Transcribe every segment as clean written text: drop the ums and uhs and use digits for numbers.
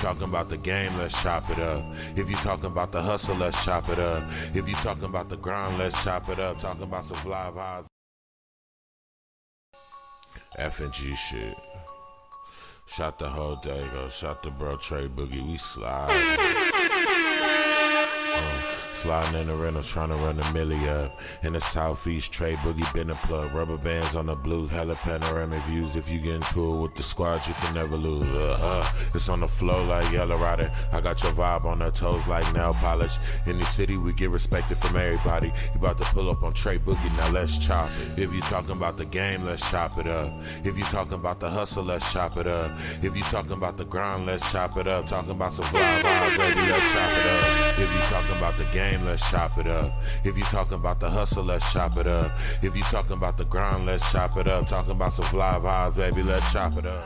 talking about the game, let's chop it up. If you talking about the hustle, let's chop it up. If you talking about the grind, let's chop it up. Talking about some fly vibes. F&G shit. Shot the whole day, go. Shot the bro Trey Boogie, we slide. Sliding in the rental, trying to run a milli up. In the southeast, Trey Boogie been a plug. Rubber bands on the blues, hella panoramic views. If you get into it with the squad, you can never lose. It's on the flow like Yellow Rider. I got your vibe on her toes like nail polish. In the city, we get respected from everybody. You about to pull up on Trey Boogie, now let's chop it. If you talking about the game, let's chop it up. If you talking about the hustle, let's chop it up. If you talking about the grind, let's chop it up. Talking about some fly vibes, baby, let's chop it up. If you talking about the game, let's chop it up. If you talking about the hustle, let's chop it up. If you talking about the grind, let's chop it up. Talking about some fly vibes, baby, let's chop it up.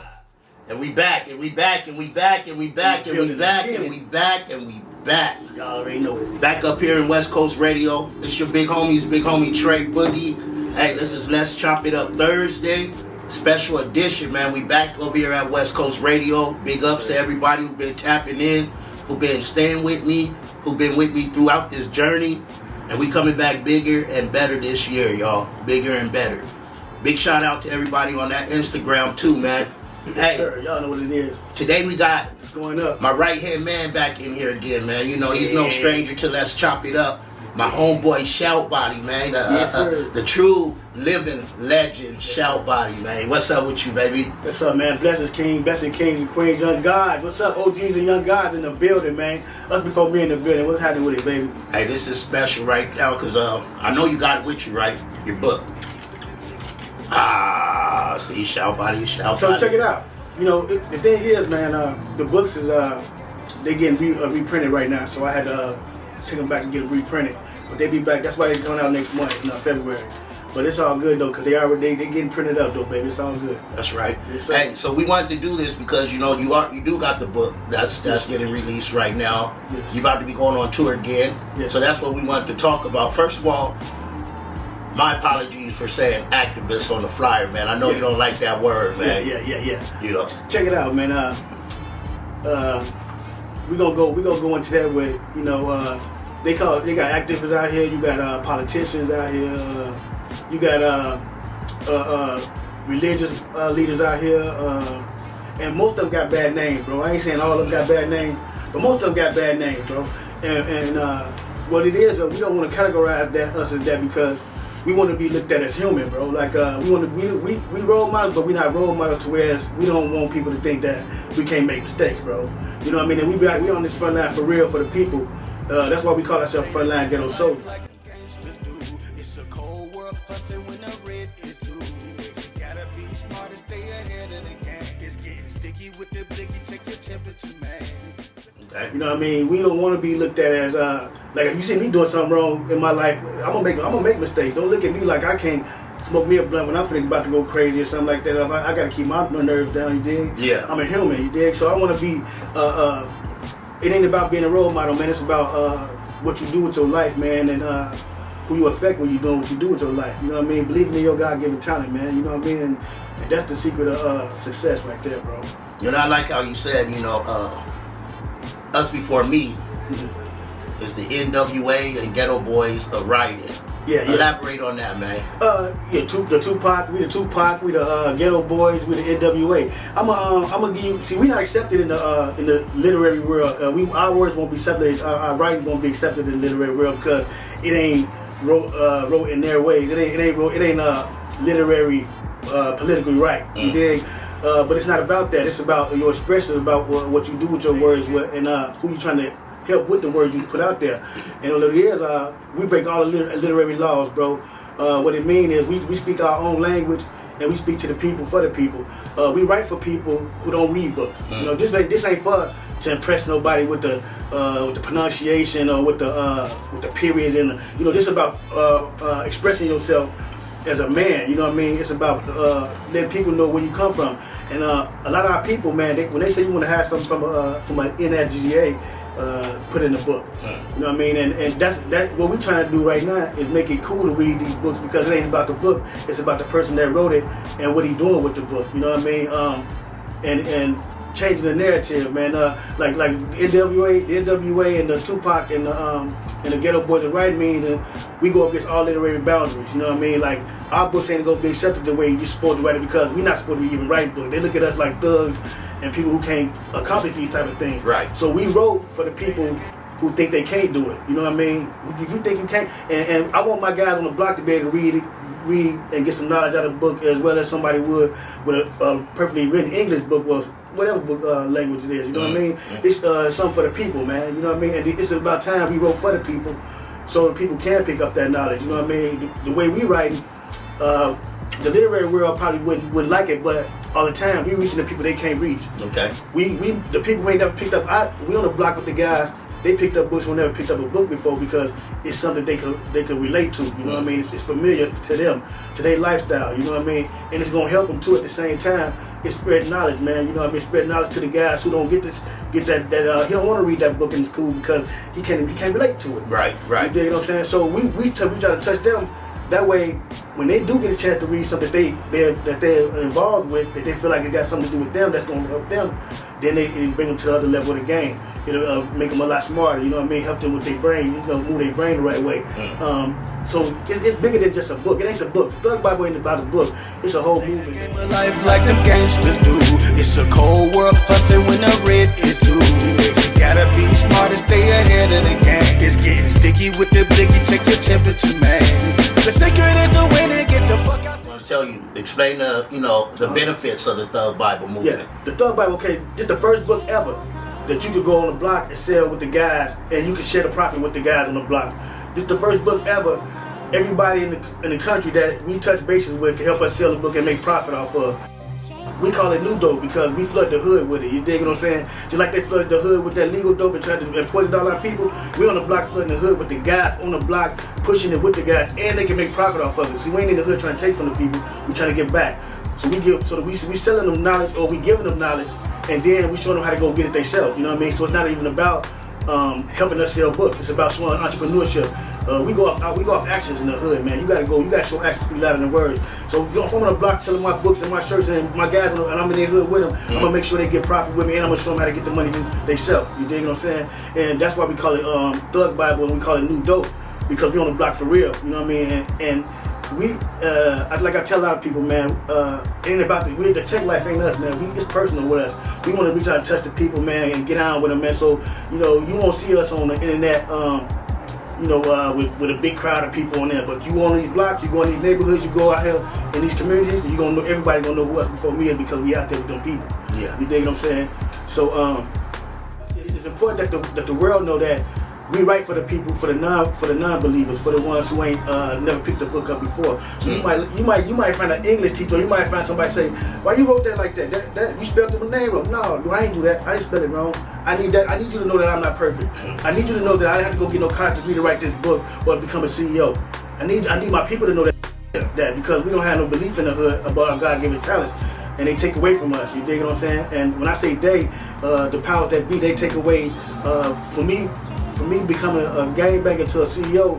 And we back, and we back, and we back, and we back, and we back, and we back, and we back. Y'all already know it. Back up here in West Coast Radio. It's your big homie Trey Boogie. Hey, this is Let's Chop It Up Thursday. Special edition, man. We back over here at West Coast Radio. Big ups to everybody who been tapping in, who been staying with me, who been with me throughout this journey. And we coming back bigger and better this year, y'all. Bigger and better. Big shout out to everybody on that Instagram too, man. Hey, sir, y'all know what it is. Today we got It's going up. my right hand man back in here again, man. You know, he's no stranger to Let's Chop It Up. My homeboy ShaultBody, man. Yes, sir. The true living legend, ShaultBody, man. What's up with you, baby? What's up, man? Blessings, blessing kings and queens, young gods. What's up, OGs and young gods in the building, man? Us before me in the building. What's happening with it, baby? Hey, this is special right now because I know you got it with you, right? Your book. See, ShaultBody. So check it out. You know, the thing is, man, the books is they getting reprinted right now. So I had to take them back and get it reprinted. But they be back. That's why they coming out next month, February. But it's all good though, cause they getting printed up though, baby. It's all good. That's right. Yes, hey, so we wanted to do this because you do got the book that's getting released right now. Yes. You about to be going on tour again. Yes. So that's what we wanted to talk about. First of all, my apologies for saying activist on the flyer, man. I know you don't like that word, man. Yeah. You know. Check it out, man. We gonna go into that with they got activists out here. You got politicians out here. You got religious leaders out here, and most of them got bad names, bro. I ain't saying all of them got bad names, but most of them got bad names, bro. And what it is, we don't want to categorize us as that because we want to be looked at as human, bro. Like we role models, but we not role models to whereas we don't want people to think that we can't make mistakes, bro. You know what I mean? And we on this front line for real for the people. That's why we call ourselves frontline ghetto soldiers. Okay. You know what I mean? We don't want to be looked at as like if you see me doing something wrong in my life, I'm gonna make mistakes. Don't look at me like I can't smoke me a blunt when I'm thinking about to go crazy or something like that. I gotta keep my nerves down. You dig? Yeah. I'm a human. You dig? So I want to be. It ain't about being a role model, man. It's about what you do with your life, man, and who you affect when you're doing what you do with your life. You know what I mean? Believing in your God-given talent, man. You know what I mean? And that's the secret of success right there, bro. You know, I like how you said, Us Before Me is the NWA and Ghetto Boys of writing. Yeah. Elaborate on that, man. The Tupac, we the Ghetto Boys, we the NWA. I'm gonna give you. See, we not accepted in the literary world. Our words won't be accepted. Our writing won't be accepted in the literary world because it ain't wrote in their ways. It ain't literary, politically right. You dig? But it's not about that. It's about your expression, about what you do with your words, and who you trying to help with the words you put out there. And what it is, we break all the literary laws, bro. What it means is we speak our own language and we speak to the people for the people. We write for people who don't read books. You know, this ain't for to impress nobody with the pronunciation or with the periods and this is about expressing yourself as a man. You know what I mean? It's about letting people know where you come from. And a lot of our people, man, when they say you want to have something from an NGA, put in the book. You know what I mean? And that's what we're trying to do right now is make it cool to read these books because it ain't about the book, it's about the person that wrote it and what he's doing with the book. You know what I mean? And changing the narrative, man. Like NWA and the Tupac and the Ghetto Boys and Right Means, and we go against all literary boundaries. You know what I mean? Like our books ain't gonna be accepted the way you're supposed to write it because we're not supposed to be even writing books. They look at us like thugs and people who can't accomplish these type of things. Right. So we wrote for the people who think they can't do it. You know what I mean? If you think you can't, and I want my guys on the block to be able to read and get some knowledge out of the book as well as somebody would with a perfectly written English book or whatever book language it is. You know what I mean? It's something for the people, man. You know what I mean? And it's about time we wrote for the people so the people can pick up that knowledge. You know what I mean? The way we write, the literary world probably wouldn't like it, but all the time we reaching the people they can't reach. Okay. The people who ain't never picked up. We on the block with the guys. They picked up books who never picked up a book before because it's something they could relate to. You know what I mean? It's familiar to them, to their lifestyle. You know what I mean? And it's gonna help them too. At the same time, it's spread knowledge, man. You know what I mean? Spread knowledge to the guys who don't get that. He don't want to read that book in school because he can't relate to it. Right. You dig what I'm saying? So we try to touch them. That way, when they do get a chance to read something that they're involved with, that they feel like it got something to do with them, that's going to help them, then they bring them to the other level of the game. It'll make them a lot smarter, you know what I mean? Help them with their brain, move their brain the right way. So it's bigger than just a book. It ain't a book. Thug Bible ain't about a book. It's a whole movement. Life like them gangsters do. It's a cold world, hustling when the rent is due. You gotta be smart and stay ahead of the game. It's getting sticky with the blicky, check your temperature, man. The secret is to win and get the fuck out. I want to tell you, explain the benefits of the Thug Bible movement. Yeah, the Thug Bible, okay, it's the first book ever that you could go on the block and sell with the guys, and you can share the profit with the guys on the block. This is the first book ever. Everybody in the country that we touch bases with can help us sell the book and make profit off of. We call it new dope because we flood the hood with it. You dig what I'm saying? Just like they flooded the hood with that legal dope and tried to poison all our people, we on the block flooding the hood with the guys on the block, pushing it with the guys, and they can make profit off of it. See, we ain't in the hood trying to take from the people. We trying to give back. So we selling them knowledge, or we giving them knowledge, and then we showing them how to go get it themselves. You know what I mean? So it's not even about helping us sell books. It's about showing entrepreneurship. We go off actions in the hood, man. You gotta show actions speak louder than words. So if I'm on the block selling my books and my shirts and my guys, and I'm in their hood with them, I'm gonna make sure they get profit with me, and I'm gonna show them how to get the money themselves. You dig what I'm saying? And that's why we call it Thug Bible, and we call it New Dope, because we on the block for real. You know what I mean? And we, like I tell a lot of people, man, ain't about the tech life ain't us, man. It's personal with us. We want to reach out and touch the people, man, and get on with them, man. So you won't see us on the internet. With a big crowd of people on there, but you go on these blocks, you go in these neighborhoods, you go out here in these communities, and everybody gonna know who UsBeforeMe is because we out there with them people. Yeah. You dig what I'm saying? So it's important that the world know that we write for the people, for the non-believers, for the ones who ain't never picked the book up before. So you might find an English teacher, or you might find somebody say, "Why you wrote that like that? That you spelled the name wrong." No, I ain't do that. I didn't spell it wrong. I need you to know that I'm not perfect. I need you to know that I didn't have to go get no contract for me to write this book or become a CEO. I need my people to know that because we don't have no belief in the hood about our God-given talents, and they take away from us. You dig what I'm saying? And when I say they, the powers that be, they take away for me becoming a gangbanger to a CEO.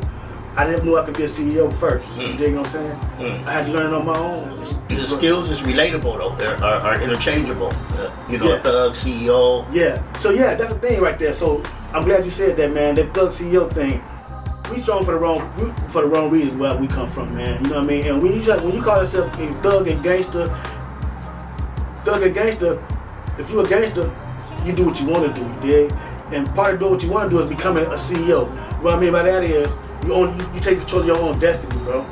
I never knew I could be a CEO first. You dig what I'm saying? I had to learn on my own. The skills is relatable though. Are interchangeable. A thug CEO. Yeah. So yeah, that's the thing right there. So I'm glad you said that, man. That thug CEO thing. We strong for the wrong reasons where we come from, man. You know what I mean? And when you call yourself a thug and gangster, if you a gangster, you do what you want to do. You dig? And part of doing what you want to do is becoming a CEO. What I mean by that is you take control of your own destiny, bro.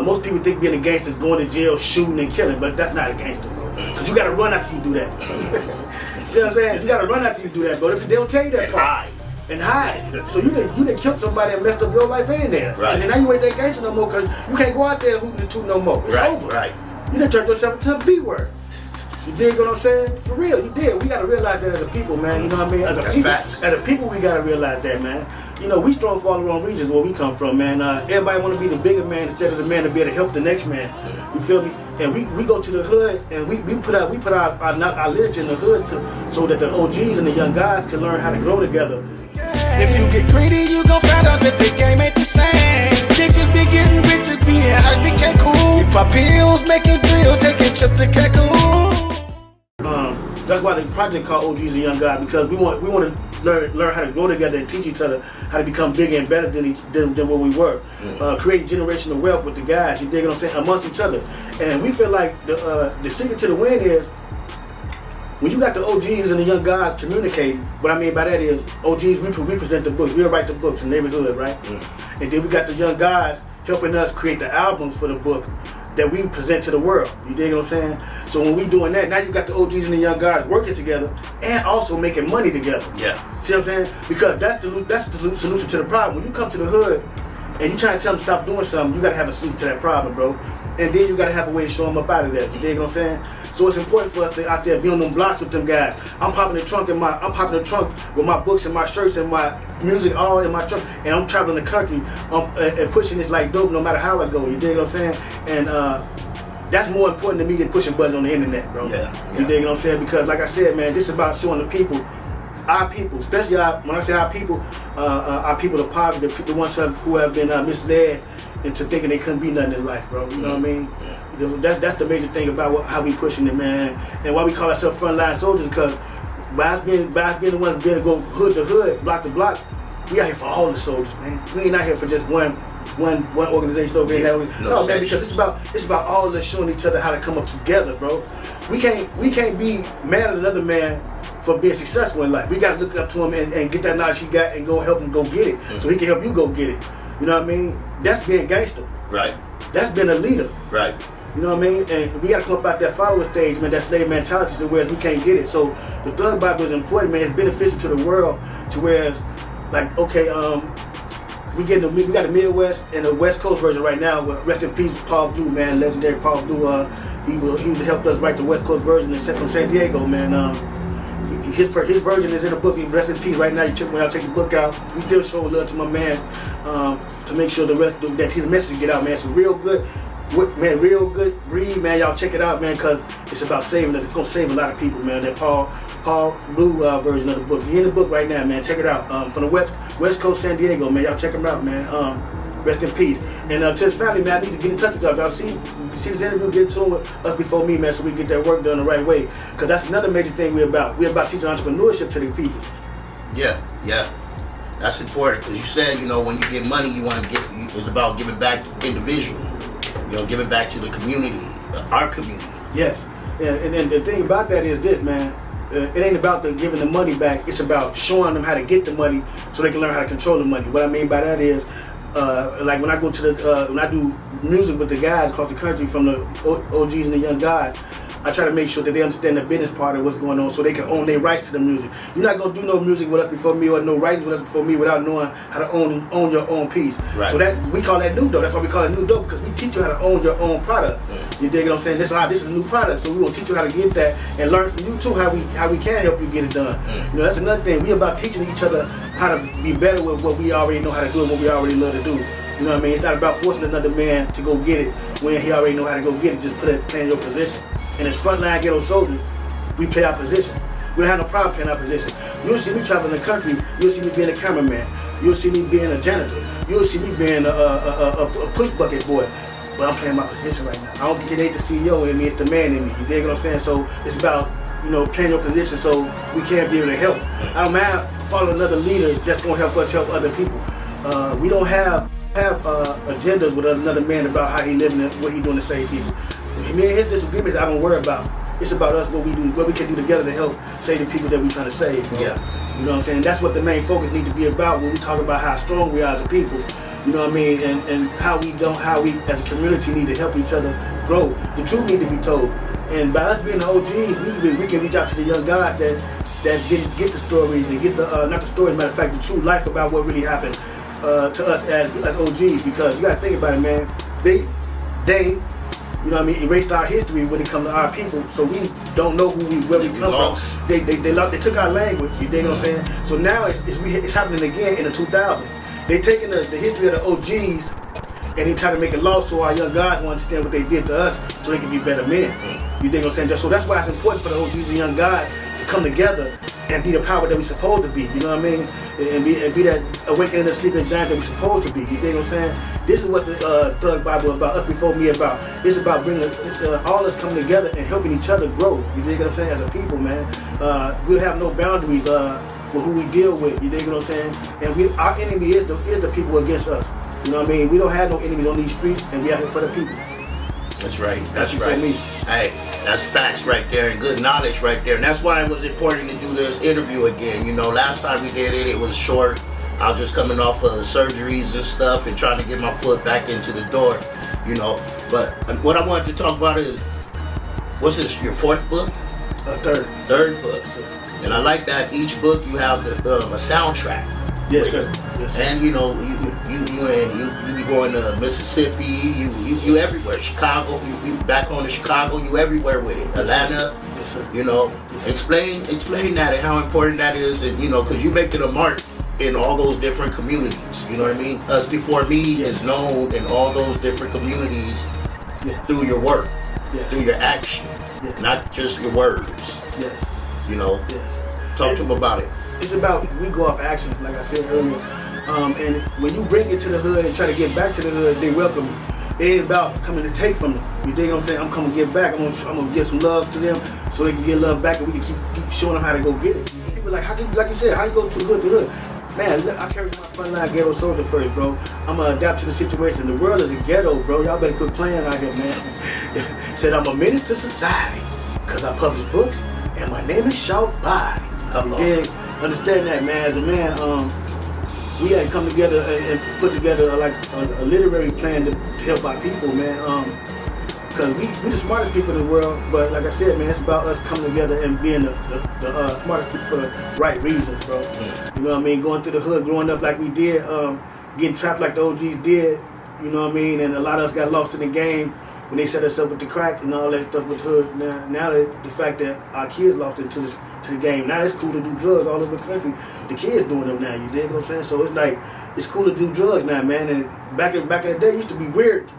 Most people think being a gangster is going to jail, shooting, and killing, but that's not a gangster, bro. Because you got to run after you do that. See what I'm saying? You got to run after you do that, bro. They don't tell you that part. And hide. So you done killed somebody and messed up your life in there. Right. And now you ain't that gangster no more because you can't go out there hooting and tooting no more. It's over. Right. You done turned yourself into a B word. You dig what I'm saying? For real, you did. We gotta realize that as a people, man. You know what I mean? As a people, we gotta realize that, man. We strong for all the wrong reasons where we come from, man. Everybody wanna be the bigger man instead of the man to be able to help the next man. You feel me? And we go to the hood and we put our literature in the hood so that the OGs and the young guys can learn how to grow together. If you get greedy, you gon' find out that the game ain't the same. Stitches be getting richer, being high became cool. You pop pills, making drill, taking trips to Cancun. That's why the project called OGs and Young Guys, because we want to learn how to grow together and teach each other how to become bigger and better than what we were. Create generational wealth with the guys, you dig what I'm saying, amongst each other. And we feel like the secret to the win is when you got the OGs and the young guys communicating. What I mean by that is OGs, we present the books, we'll write the books in the neighborhood, right? And then we got the young guys helping us create the albums for the book that we present to the world. You dig what I'm saying? So when we doing that, now you got the OGs and the young guys working together and also making money together. Yeah. See what I'm saying? Because that's the solution to the problem. When you come to the hood and you try to tell them stop doing something, you gotta have a solution to that problem, bro. And then you gotta have a way to show them up out of there. You dig what I'm saying? So it's important for us to out there be on them blocks with them guys. I'm popping the trunk with my books and my shirts and my music all in my trunk, and I'm traveling the country and pushing this like dope no matter how I go. You dig what I'm saying? And that's more important to me than pushing buttons on the internet, bro. Yeah. You dig what I'm saying? Because like I said, man, this is about showing the people, our people, especially when I say our people of poverty, the ones who have been misled into thinking they couldn't be nothing in life, bro. You know what I mean? That's the major thing about how we pushing it, man, and why we call ourselves frontline soldiers. Because by us being the ones being to go hood to hood, block to block, we out here for all the soldiers, man. We ain't out here for just one organization over here. No, man, because it's about all of us showing each other how to come up together, bro. We can't be mad at another man for being successful in life. We gotta look up to him and get that knowledge he got and go help him go get it, so he can help you go get it. You know what I mean? That's being gangster. Right. That's being a leader. Right. You know what I mean? And we gotta come up out that follower stage, man, that slave mentality to where we can't get it. So the Thug Bible is important, man. It's beneficial to the world to where it's like, okay, we got the Midwest and the West Coast version right now. Rest in peace, Paul Blue, man, legendary Paul Blue. He helped us write the West Coast version and sent from San Diego, man. His version is in the book. Rest in peace. Right now, when y'all take the book out, we still show love to my man to make sure that his message get out, man. It's a real good read, man. Y'all check it out, man, because it's about saving us. It's gonna save a lot of people, man. That Paul Blue version of the book. He's in the book right now, man. Check it out. From the West Coast, San Diego, man. Y'all check him out, man. Rest in peace. And to his family, man, I need to get in touch with y'all. Y'all see this interview, get into it with Us Before Me, man, so we can get that work done the right way. Because that's another major thing we're about. We're about teaching entrepreneurship to the people. Yeah. That's important, because you said, when you get money, you want to it's about giving back individually. Giving back to the community, our community. Yes. And the thing about that is this, man. It ain't about giving the money back. It's about showing them how to get the money so they can learn how to control the money. What I mean by that is, like when I go to when I do music with the guys across the country from the OGs and the young guys, I try to make sure that they understand the business part of what's going on so they can own their rights to the music. You're not going to do no music with Us Before Me or no writings with Us Before Me without knowing how to own your own piece. Right. So that we call that new dope. That's why we call it new dope, because we teach you how to own your own product. You dig what I'm saying? This is a new product, so we gonna teach you how to get that and learn from you too how we can help you get it done. That's another thing. We about teaching each other how to be better with what we already know how to do and what we already love to do. You know what I mean? It's not about forcing another man to go get it when he already know how to go get it. Just play in your position. And as frontline ghetto soldiers, we play our position. We don't have no problem playing our position. You'll see me traveling the country. You'll see me being a cameraman. You'll see me being a janitor. You'll see me being a push bucket boy. But I'm playing my position right now. It ain't the CEO in me, it's the man in me. You dig what I'm saying? So it's about playing your position so we can be able to help. I don't mind following another leader that's gonna help us help other people. We don't have agendas with another man about how he living and what he doing to save people. Me and his disagreements, I don't worry about. It's about us, what we can do together to help save the people that we trying to save, bro. Yeah. You know what I'm saying? That's what the main focus needs to be about when we talk about how strong we are as a people. You know what I mean? And how we as a community need to help each other grow. The truth need to be told. And by us being the OGs, we can reach out to the young guys that get the stories and get the not the stories, matter of fact, the true life about what really happened to us as OGs. Because you gotta think about it, man. They you know what I mean, erased our history when it comes to our people, so we don't know where we come from. They took our language, you dig what I'm saying? So now it's happening again in the 2000s. They taking the history of the OGs and they try to make it law so our young guys will understand what they did to us so they can be better men. You dig what I'm saying? So that's why it's important for the OGs and young guys to come together and be the power that we're supposed to be, you know what I mean? And be that awakening the sleeping giant that we're supposed to be, you dig what I'm saying? This is what the Thug Bible about, Us Before Me about. It's about bringing all us coming together and helping each other grow, you dig what I'm saying, as a people, man. We'll have no boundaries with who we deal with, you dig what I'm saying? And our enemy is the people against us, you know what I mean? We don't have no enemies on these streets, and we have it for the people. That's right. That's Before right. Me. Hey, that's facts right there and good knowledge right there. And that's why it was important to do this interview again. You know, last time we did it, it was short. I was just coming off of surgeries and stuff and trying to get my foot back into the door, you know. But what I wanted to talk about is, what's this, your fourth book? Third book. And I like that each book you have a soundtrack. Yes, sir. Yes, sir. And you know, you be going to Mississippi, you everywhere. Chicago, you back home to Chicago, you everywhere with it. Atlanta, yes, sir. you know. Explain that and how important that is, and you know, because you make it a mark in all those different communities. You know what I mean? Us Before Me is known in all those different communities through your work, through your action, not just your words. Yes. You know. Yes. Talk to them about it. It's about, we go off actions, like I said earlier. And when you bring it to the hood and try to get back to the hood, they welcome you. It ain't about coming to take from them. You dig what I'm saying? I'm coming to give back. I'm gonna give some love to them so they can get love back, and we can keep showing them how to go get it. People like, like you said, how you go to the hood to hood? Man, look, I carry my frontline ghetto soldier first, bro. I'm gonna adapt to the situation. The world is a ghetto, bro. Y'all better quit playing out here, man. Said I'm a menace to society, cause I publish books, and my name is ShaultBody. You dig? Understand that, man. As a man, we had to come together and put together like a literary plan to help our people, man. Cause we the smartest people in the world, but like I said, man, it's about us coming together and being the smartest people for the right reasons, bro. You know what I mean? Going through the hood, growing up like we did, getting trapped like the OGs did, you know what I mean? And a lot of us got lost in the game when they set us up with the crack and all that stuff with the hood. Now the fact that our kids lost into the game. Now it's cool to do drugs all over the country. The kids doing them now, you dig what I'm saying? So it's like, it's cool to do drugs now, man. And back in the day, it used to be weird.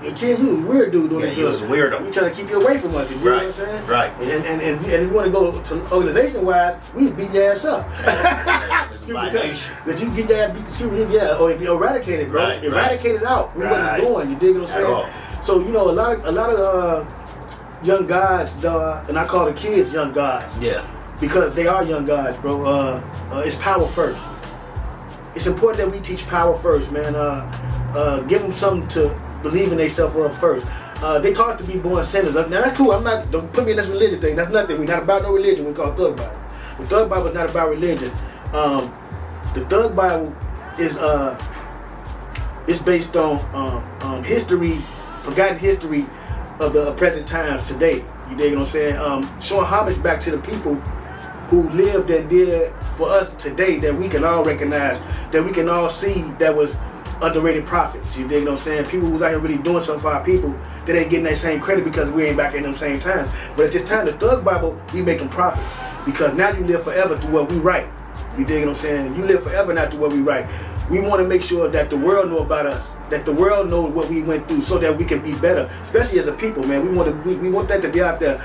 A kid, you was a weird dude doing drugs. You was a weirdo. We trying to keep you away from us, you dig what I'm saying? Right. And if you want to go to organization-wise, we beat your ass up. That you get your ass beat, or eradicated, bro. Right, eradicated out. We wasn't going, you dig what I'm saying? So, you know, a lot of young guys, and I call the kids young guys. Yeah. Because they are young guys, bro. It's power first. It's important that we teach power first, man. Give them something to believe in themselves up first. They taught us to be born sinners. Now that's cool. Don't put me in this religion thing. That's nothing. We're not about no religion. We call it Thug Bible. The Thug Bible is not about religion. The Thug Bible is based on history, forgotten history of the present times today. You dig what I'm saying? Showing homage back to the people who lived and did for us today, that we can all recognize, that we can all see that was underrated prophets. You dig what I'm saying? People who's out here really doing something for our people that ain't getting that same credit because we ain't back in them same times. But at this time, the Thug Bible, we making profits because now you live forever through what we write. You dig what I'm saying? You live forever not through what we write. We want to make sure that the world know about us, that the world knows what we went through, so that we can be better, especially as a people, man. We want that to be out there.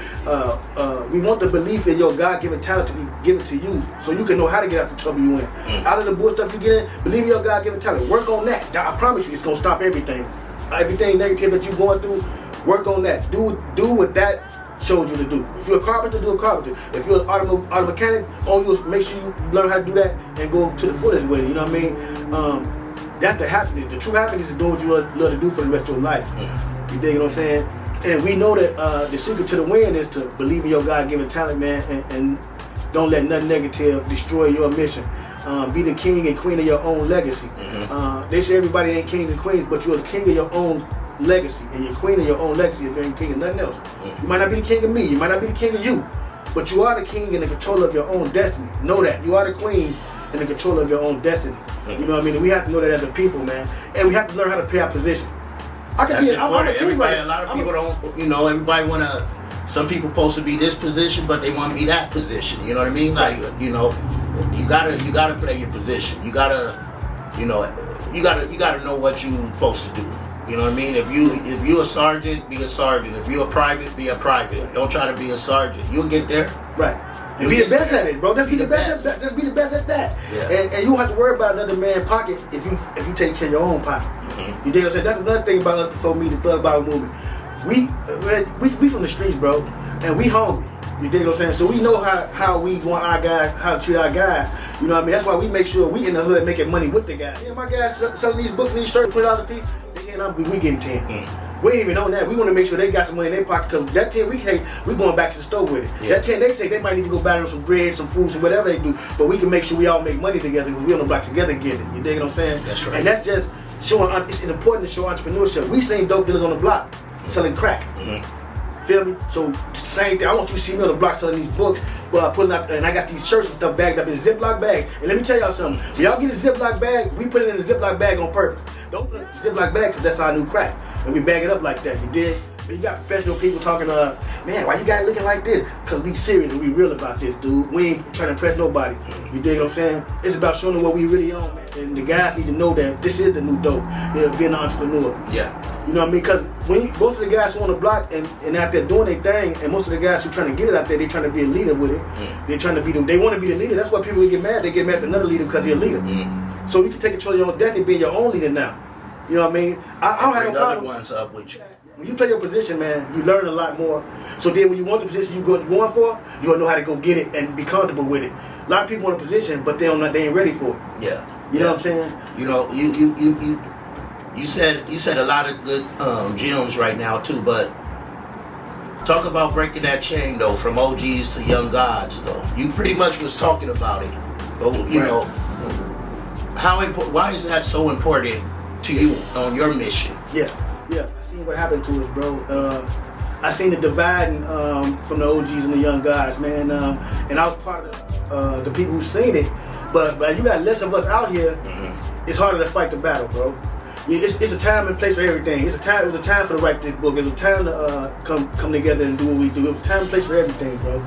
We want the belief in your God-given talent to be given to you, so you can know how to get out the trouble you in. Out of the bull stuff you get in, believe in your God-given talent. Work on that. I promise you, it's gonna stop everything. Everything negative that you're going through, work on that. Do what that showed you to do. If you're a carpenter, do a carpenter. If you're an auto mechanic, make sure you learn how to do that and go to the fullest with it. You know what I mean? That's the happiness. The true happiness is doing what you love to do for the rest of your life. You dig what I'm saying? And we know that the secret to the win is to believe in your God-given talent, man, and don't let nothing negative destroy your mission. Be the king and queen of your own legacy. They say everybody ain't kings and queens, but you're the king of your own legacy, and you're queen of your own legacy if you ain't king of nothing else. You might not be the king of me, you might not be the king of you, but you are the king and the controller of your own destiny. Know that. You are the queen and the controller of your own destiny. You know what I mean? And we have to know that as a people, man. And we have to learn how to play our position. I'm a king, right? A lot of people don't, you know, everybody wanna, some people supposed to be this position, but they wanna be that position. You know what I mean? Like, you know, you gotta play your position. You gotta know what you supposed to do. You know what I mean? If you a sergeant, be a sergeant. If you a private, be a private. Don't try to be a sergeant. You'll get there. Right. And be the best at it, bro. Just be the best. Just be the best at that. Yeah. And you don't have to worry about another man's pocket if you take care of your own pocket. Mm-hmm. You dig what I'm saying? That's another thing about us before me, the Thug Body movement. We from the streets, bro, and we hungry. You dig what I'm saying? So we know how we want our guys, how to treat our guys. You know what I mean? That's why we make sure we in the hood making money with the guys. Yeah, my guys selling these books and these shirts, $20 a piece. We getting 10. We ain't even on that. We want to make sure they got some money in their pocket because that 10 we going back to the store with it. Yeah. That 10 they take, they might need to go buy them some bread, some food, some whatever they do. But we can make sure we all make money together because we on the block together get it. You dig what I'm saying? That's right. And that's just showing. It's important to show entrepreneurship. We seen dope dealers on the block selling crack. Feel me? So same thing. I want you to see me on the block selling these books, but putting up, and I got these shirts and stuff bagged up in a Ziploc bag. And let me tell y'all something. When y'all get a Ziploc bag, we put it in a Ziploc bag on purpose. Don't put it in a Ziploc bag because that's our new crack. And we bag it up like that. You did? But you got professional people talking, man, why you guys looking like this? Because we serious and we real about this, dude. We ain't trying to impress nobody. You dig what I'm saying? It's about showing them what we really on, man. And the guys need to know that this is the new dope. Being an entrepreneur. Yeah. You know what I mean? Because most of the guys who on the block and out there doing their thing, and most of the guys who trying to get it out there, they trying to be a leader with it. They're trying to be they want to be the leader. That's why people get mad. They get mad at another leader because he's a leader. So you can take control of your own destiny, being your own leader now. You know what I mean? I don't have no problem. Other ones up with you. When you play your position, man, you learn a lot more. So then when you want the position you're going for, you gonna know how to go get it and be comfortable with it. A lot of people want a position, but they ain't ready for it. Yeah. You know what I'm saying? You know, you said a lot of good gems right now too, but talk about breaking that chain though, from OGs to young gods though. You pretty much was talking about it, but you know, how important? Why is that so important to you on your mission? Yeah. I seen what happened to us, bro. I seen the dividing from the OGs and the young guys, man. And I was part of the people who seen it. But you got less of us out here. It's harder to fight the battle, bro. It's a time and place for everything. It was a time for to write this book. It was a time to come together and do what we do. It was a time and place for everything, bro.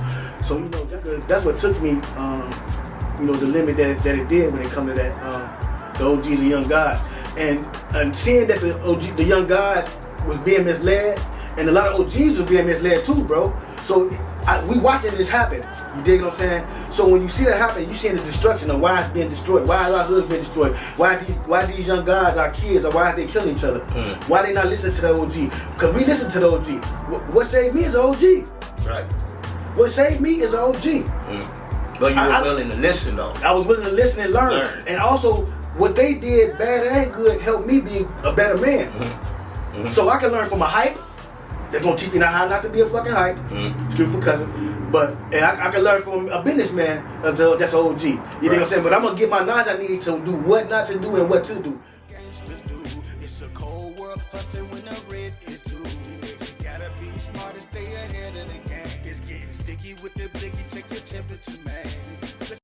So you know that's what took me, you know, the limit that it did when it come to that the OGs and young guys. And seeing that the young guys was being misled, and a lot of OGs was being misled too, bro. So we watching this happen. You dig what I'm saying? So when you see that happen, you seeing the destruction of why it's being destroyed, why our hoods being destroyed, why these young guys, our kids, or why they killing each other, why they not listening to the OG? Because we listen to the OG. What saved me is an OG. Right. What saved me is an OG. But you were willing to listen though. I was willing to listen and learn. And also, what they did, bad and good, helped me be a better man. So I can learn from a hype. They're gonna teach me how not to be a fucking hype. Excuse me for cussing. And I can learn from a businessman that's an OG. You know what I'm saying? But I'm gonna get my knowledge I need to do what not to do and what to do. Gangsters do. It's a cold world, hustling when the red is due. You gotta be smart and stay ahead of the game. It's getting sticky with the